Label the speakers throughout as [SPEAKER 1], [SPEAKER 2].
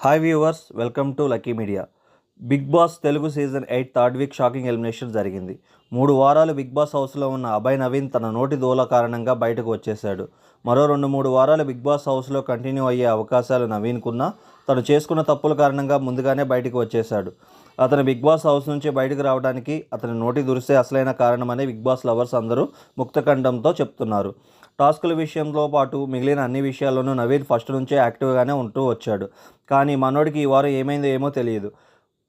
[SPEAKER 1] Hi viewers, welcome to Lucky Media. Bigg Boss Telugu season 8 third week shocking elimination జరిగింది. 3 వారాలు big Boss హౌస్లో ఉన్న అభయ్ నవీన్ తన నోటి దూల కారణంగా బయటకు వచ్చేశాడు. మరో 2-3 వారాలు బిగ్ బాస్ హౌస్లో కంటిన్యూ అయ్యే అవకాశాలు నవీన్కున్నా తను చేసుకున్న తప్పుల కారణంగా ముందుగానే బయటకు వచ్చేశాడు. అతను బిగ్ బాస్ హౌస్ నుంచి బయటకు రావడానికి అతని నోటి దురిసే అసలైన కారణమని బిగ్ బాస్ లవర్స్ అందరూ ముక్తకంఠంతో చెప్తున్నారు. టాస్కుల విషయంలో పాటు మిగిలిన అన్ని విషయాల్లోనూ నవీన్ ఫస్ట్ నుంచే యాక్టివ్గానే ఉంటూ వచ్చాడు. కానీ మనోడికి ఈ వారం ఏమైందో ఏమో తెలియదు.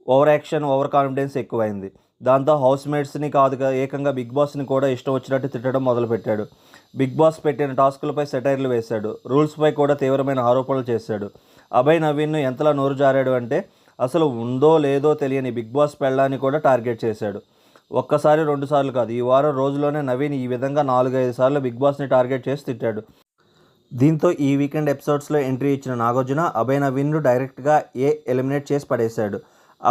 [SPEAKER 1] ఓవర్ యాక్షన్, ఓవర్ కాన్ఫిడెన్స్ ఎక్కువైంది. దాంతో హౌస్ మేట్స్ని కాదుగా ఏకంగా బిగ్ బాస్ని కూడా ఇష్టం వచ్చినట్టు తిట్టడం మొదలుపెట్టాడు. బిగ్ బాస్ పెట్టిన టాస్కులపై సెటైర్లు వేశాడు. రూల్స్పై కూడా తీవ్రమైన ఆరోపణలు చేశాడు. అభయ్ నవీన్ను ఎంతలా నోరు జారాడు అంటే అసలు ఉందో లేదో తెలియని బిగ్ బాస్ పెళ్ళాన్ని కూడా టార్గెట్ చేశాడు. ఒక్కసారి 2 సార్లు కాదు, ఈ వారం రోజులోనే నవీన్ ఈ విధంగా 4-5 సార్లు బిగ్ బాస్ని టార్గెట్ చేసి తిట్టాడు. దీంతో ఈ వీకెండ్ ఎపిసోడ్స్లో ఎంట్రీ ఇచ్చిన నాగార్జున అభయ్ నవీన్ను డైరెక్ట్గా ఎలిమినేట్ చేసి పడేశాడు.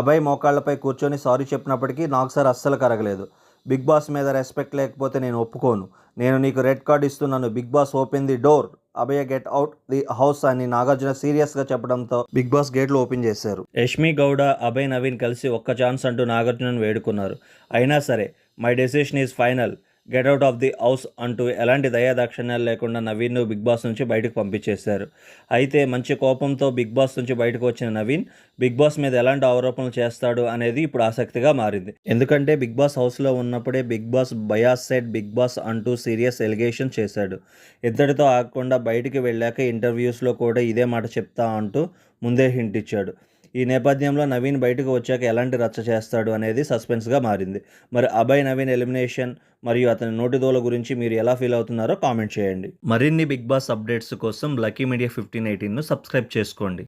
[SPEAKER 1] అభయ్ మోకాళ్లపై కూర్చొని సారీ చెప్పినప్పటికీ నాకు సార్ అస్సలు కరగలేదు. బిగ్ బాస్ మీద రెస్పెక్ట్ లేకపోతే నేను ఒప్పుకోను. నేను నీకు రెడ్ కార్డ్ ఇస్తున్నాను. Bigg Boss open the door, Abhay get out the house అని నాగార్జున సీరియస్గా చెప్పడంతో బిగ్ బాస్ గేట్లు ఓపెన్ చేశారు. యష్మి గౌడ, అభయ్ నవీన్ కలిసి ఒక్క ఛాన్స్ అంటూ నాగార్జునను వేడుకున్నారు. అయినా సరే my decision is final, get out of the house అంటూ ఎలాంటి దయాదాక్షిణ్యాలు లేకుండా నవీన్ను బిగ్ బాస్ నుంచి బయటకు పంపించేశారు. అయితే మంచి కోపంతో బిగ్ బాస్ నుంచి బయటకు వచ్చిన నవీన్ బిగ్ బాస్ మీద ఎలాంటి ఆరోపణలు చేస్తాడు అనేది ఇప్పుడు ఆసక్తిగా మారింది. ఎందుకంటే బిగ్ బాస్ హౌస్లో ఉన్నప్పుడే Bigg Boss biased said Bigg Boss అంటూ సీరియస్ ఎలిగేషన్ చేశాడు. ఇద్దరితో ఆగకుండా బయటికి వెళ్ళాక ఇంటర్వ్యూస్లో కూడా ఇదే మాట చెప్తా అంటూ ముందే హింట్ ఇచ్చాడు. ఈ నేపథ్యంలో నవీన్ బయటకు వచ్చాక ఎలాంటి రచ్చ చేస్తాడు అనేది సస్పెన్స్గా మారింది. మరి అభయ్ నవీన్ ఎలిమినేషన్ మరియు అతని నోటిదోల గురించి మీరు ఎలా ఫీల్ అవుతున్నారో కామెంట్ చేయండి. మరిన్ని బిగ్ బాస్ అప్డేట్స్ కోసం లక్కీ మీడియా 1518ను సబ్స్క్రైబ్ చేసుకోండి.